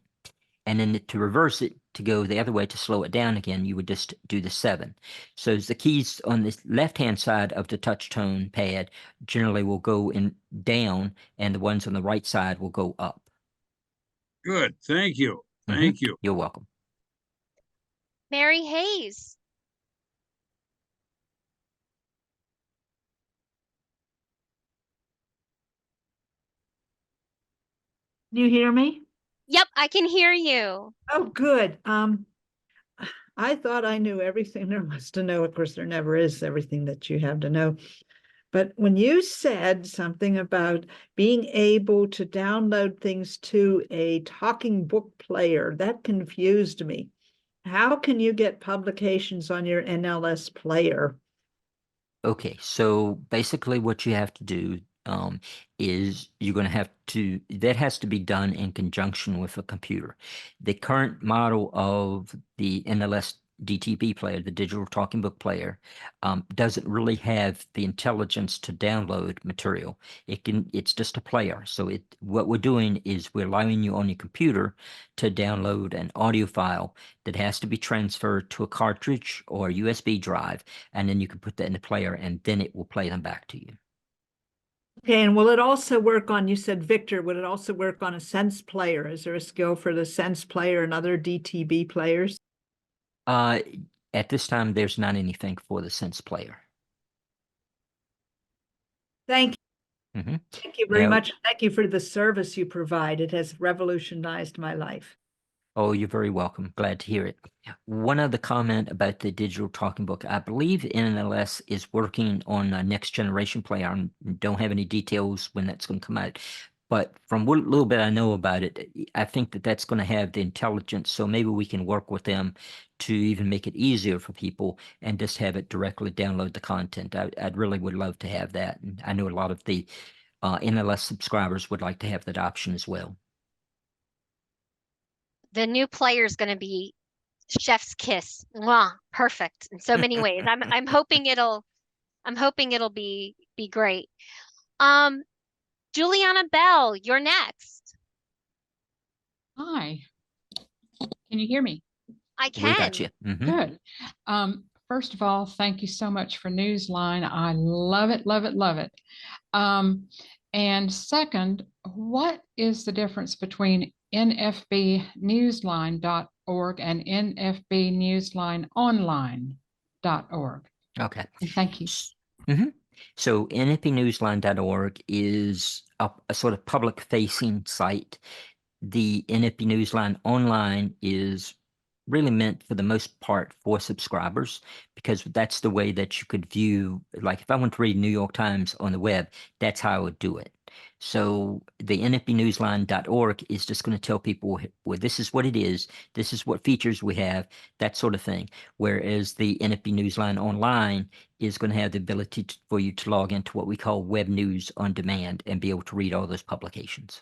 And then to reverse it, to go the other way, to slow it down again, you would just do the 7. So the keys on the left-hand side of the touch tone pad generally will go down, and the ones on the right side will go up. Good. Thank you. Thank you. You're welcome. Mary Hayes. Do you hear me? Yep, I can hear you. Oh, good. I thought I knew everything there was to know. Of course, there never is everything that you have to know. But when you said something about being able to download things to a talking book player, that confused me. How can you get publications on your NLS player? Okay, so basically what you have to do is you're going to have to, that has to be done in conjunction with a computer. The current model of the NLS DTB player, the digital talking book player, doesn't really have the intelligence to download material. It's just a player. So what we're doing is we're allowing you on your computer to download an audio file that has to be transferred to a cartridge or a USB drive, and then you can put that in the player, and then it will play them back to you. Okay, and will it also work on, you said Victor, would it also work on a Sense player? Is there a skill for the Sense player and other DTB players? At this time, there's not anything for the Sense player. Thank you. Thank you very Now, much. Thank you for the service you provide. It has revolutionized my life. Oh, you're very welcome. Glad to hear it. One other comment about the digital talking book. I believe NLS is working on a next generation player. I don't have any details when that's going to come out. But from what little bit I know about it, I think that that's going to have the intelligence. So maybe we can work with them to even make it easier for people and just have it directly download the content. I'd really would love to have that. And I know a lot of the NLS subscribers would like to have that option as well. The new player is going to be chef's kiss. Mwah, perfect in so many ways. I'm hoping it'll be great. Juliana Bell, you're next. Hi. Can you hear me? I can. We got you. Good. First of all, thank you so much for Newsline. I love it, love it, love it. And second, what is the difference between nfbnewsline.org and nfbnewslineonline.org? Okay. Thank you. So nfbnewsline.org is a sort of public facing site. The NFB Newsline online is really meant for the most part for subscribers, because that's the way that you could view, like if I want to read New York Times on the web, that's how I would do it. So the nfbnewsline.org is just going to tell people, well, this is what it is, this is what features we have, that sort of thing. Whereas the NFB Newsline online is going to have the ability for you to log into what we call web news on demand and be able to read all those publications.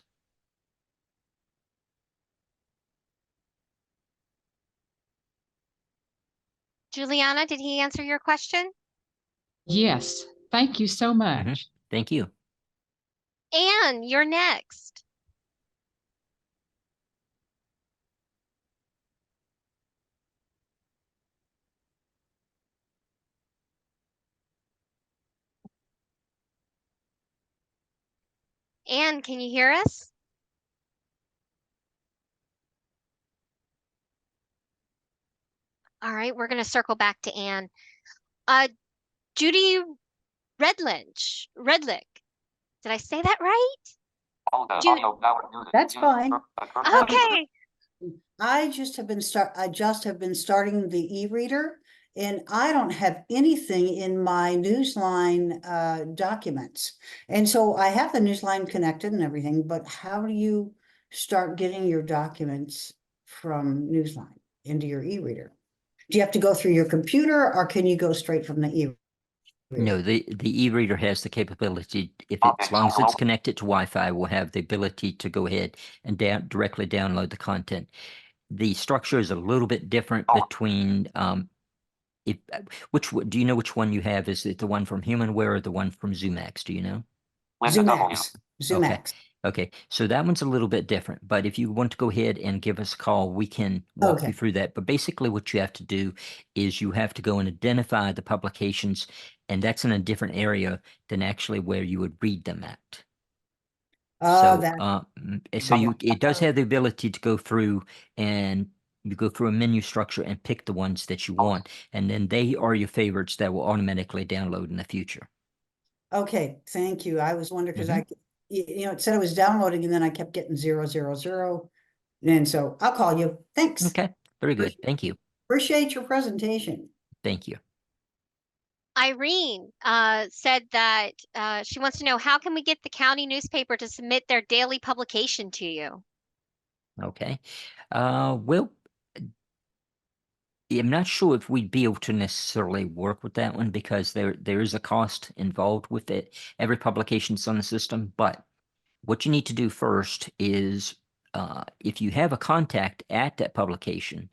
Juliana, did he answer your question? Yes, thank you so much. Thank you. Anne, you're next. Anne, can you hear us? All right, we're going to circle back to Anne. Judy Redlich. Did I say that right? That's fine. Okay. I just have been starting the e-reader, and I don't have anything in my Newsline documents. And so I have the Newsline connected and everything, but how do you start getting your documents from Newsline into your e-reader? Do you have to go through your computer, or can you go straight from the e-reader? No, the e-reader has the capability, as long as it's connected to Wi-Fi, will have the ability to go ahead and directly download the content. The structure is a little bit different between do you know which one you have? Is it the one from HumanWare or the one from ZoomX? Do you know? ZoomX. Okay, so that one's a little bit different, but if you want to go ahead and give us a call, we can walk you through that. But basically what you have to do is you have to go and identify the publications, and that's in a different area than actually where you would read them at. It does have the ability to go through, and you go through a menu structure and pick the ones that you want, and then they are your favorites that will automatically download in the future. Okay, thank you. I was wondering because it said it was downloading, and then I kept getting 000. And so I'll call you. Thanks. Okay, very good. Thank you. Appreciate your presentation. Thank you. Irene said that she wants to know, how can we get the county newspaper to submit their daily publication to you? Okay. Well, I'm not sure if we'd be able to necessarily work with that one, because there is a cost involved with it. Every publication's on the system, but what you need to do first is, if you have a contact at that publication,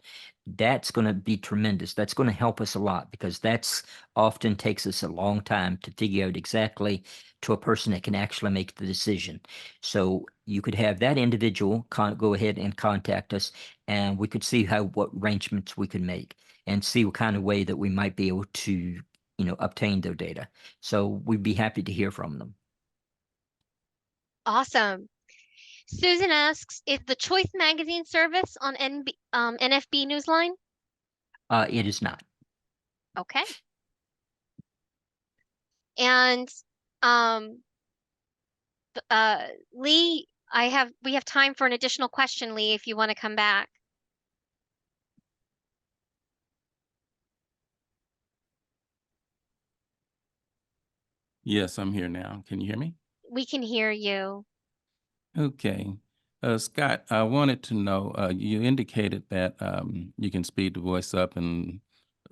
that's going to be tremendous. That's going to help us a lot, because that's often takes us a long time to figure out exactly to a person that can actually make the decision. So you could have that individual go ahead and contact us, and we could see what arrangements we could make and see what kind of way that we might be able to, obtain their data. So we'd be happy to hear from them. Awesome. Susan asks, is the Choice Magazine service on NFB Newsline? It is not. Okay. And Lee, we have time for an additional question, Lee, if you want to come back. Yes, I'm here now. Can you hear me? We can hear you. Okay. Scott, I wanted to know, you indicated that you can speed the voice up and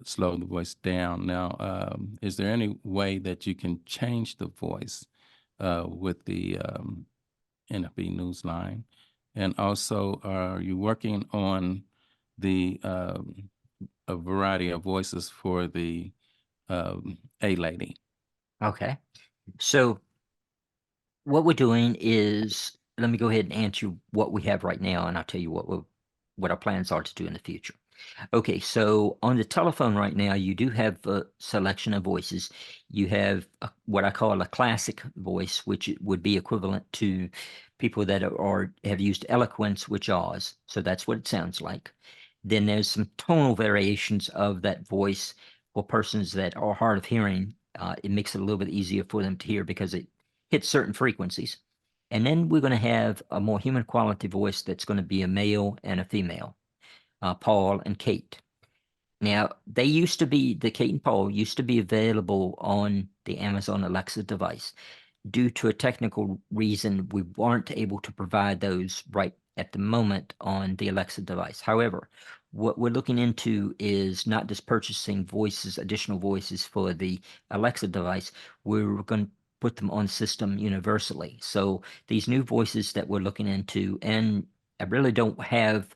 slow the voice down. Now, is there any way that you can change the voice with the NFB Newsline? And also, are you working on a variety of voices for the A-Lady? Okay. So what we're doing is, let me go ahead and answer what we have right now, and I'll tell you what our plans are to do in the future. Okay, so on the telephone right now, you do have a selection of voices. You have what I call a classic voice, which would be equivalent to people that have used eloquence with JAWS. So that's what it sounds like. Then there's some tonal variations of that voice for persons that are hard of hearing, It makes it a little bit easier for them to hear because it hits certain frequencies. And then we're going to have a more human quality voice that's going to be a male and a female, Paul and Kate. Now, the Kate and Paul used to be available on the Amazon Alexa device. Due to a technical reason, we weren't able to provide those right at the moment on the Alexa device. However, what we're looking into is not just purchasing additional voices for the Alexa device. We're going to put them on system universally. So these new voices that we're looking into, and I really don't have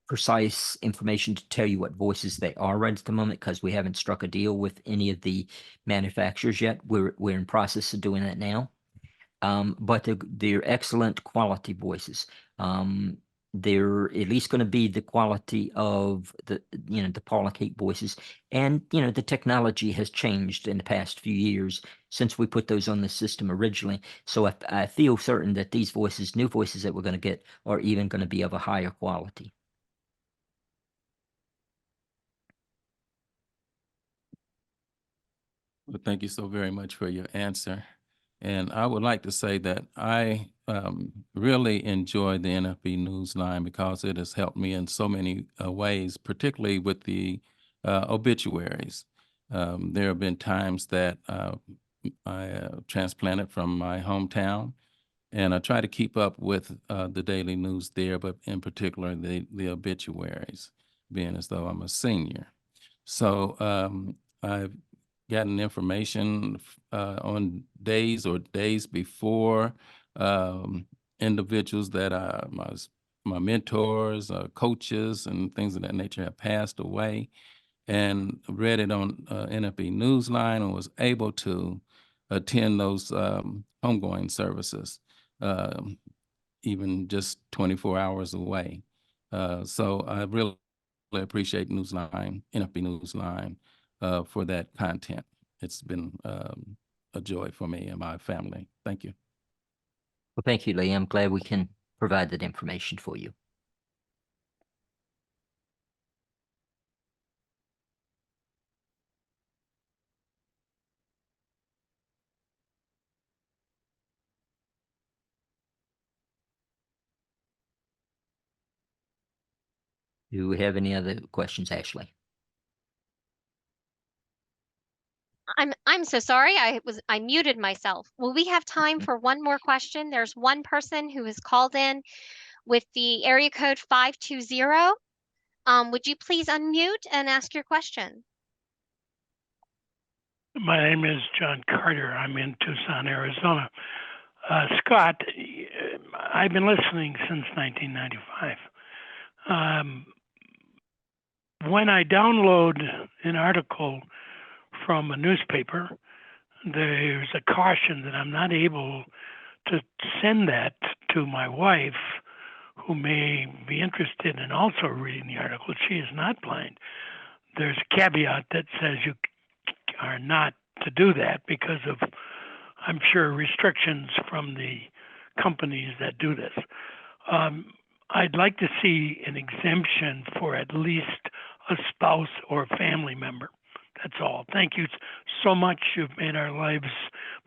precise information to tell you what voices they are right at the moment because we haven't struck a deal with any of the manufacturers yet. We're in process of doing that now. But they're excellent quality voices. They're at least going to be the quality of the Paul and Kate voices. And the technology has changed in the past few years since we put those on the system originally. So I feel certain that these new voices that we're going to get, are even going to be of a higher quality. Well, thank you so very much for your answer. And I would like to say that I really enjoy the NFB Newsline because it has helped me in so many ways, particularly with the obituaries. There have been times that I transplanted from my hometown, and I try to keep up with the daily news there, but in particular the obituaries, being as though I'm a senior. So I've gotten information on days before individuals that are my mentors, coaches, and things of that nature have passed away, and read it on NFB Newsline and was able to attend those homegoing services, even just 24 hours away. So I really appreciate Newsline, NFB Newsline, for that content. It's been a joy for me and my family. Thank you. Well, thank you, Lee. I'm glad we can provide that information for you. Do we have any other questions, Ashley? I'm so sorry. I muted myself. Will we have time for one more question? There's one person who has called in with the area code 520. Would you please unmute and ask your question? My name is John Carter. I'm in Tucson, Arizona. Scott, I've been listening since 1995. When I download an article from a newspaper, there's a caution that I'm not able to send that to my wife, who may be interested in also reading the article. She is not blind. There's a caveat that says you are not to do that because of, I'm sure, restrictions from the companies that do this. I'd like to see an exemption for at least a spouse or family member. That's all. Thank you so much. You've made our lives,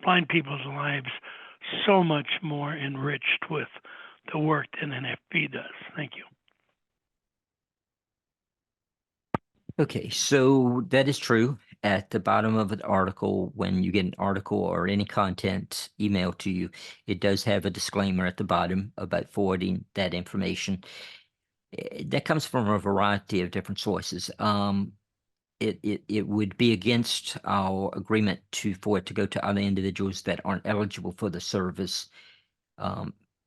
blind people's lives, so much more enriched with the work that NFB does. Thank you. Okay, so that is true. At the bottom of an article, when you get an article or any content emailed to you, it does have a disclaimer at the bottom about forwarding that information. That comes from a variety of different sources. It would be against our agreement for it to go to other individuals that aren't eligible for the service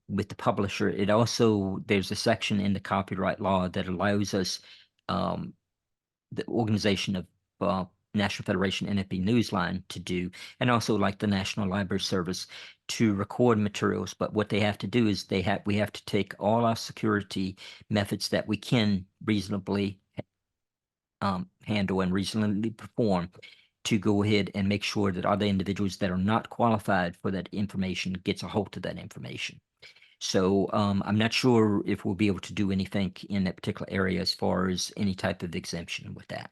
with the publisher. There's a section in the copyright law that allows us, the organization of National Federation NFB Newsline to do, and also like the National Library Service, to record materials. But what they have to do is we have to take all our security methods that we can reasonably handle and reasonably perform to go ahead and make sure that other individuals that are not qualified for that information gets a hold of that information. So I'm not sure if we'll be able to do anything in that particular area as far as any type of exemption with that.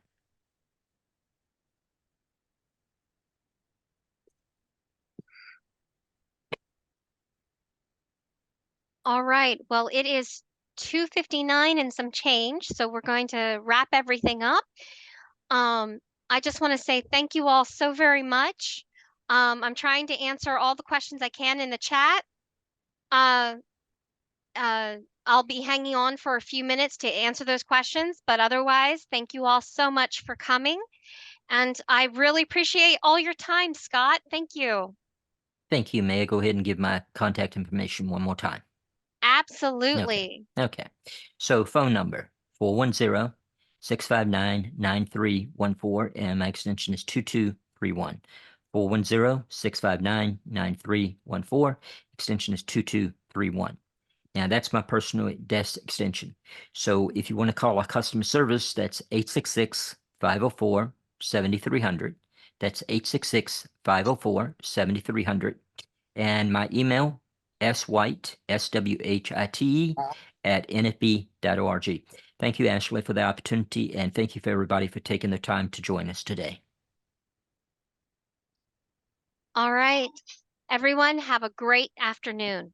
All right. Well, it is 2:59 and some change, so we're going to wrap everything up. I just want to say thank you all so very much. I'm trying to answer all the questions I can in the chat. Uh, I'll be hanging on for a few minutes to answer those questions, but otherwise, thank you all so much for coming. And I really appreciate all your time, Scott. Thank you. Thank you. May I go ahead and give my contact information one more time? Absolutely. Okay. So phone number 410-659-9314, and my extension is 2231. 410-659-9314, extension is 2231. Now that's my personal desk extension. So if you want to call our customer service, that's 866-504-7300. That's 866-504-7300. And my email, swhite, swhite, at nfb.org. Thank you, Ashley, for the opportunity, and thank you for everybody for taking the time to join us today. All right. Everyone, have a great afternoon.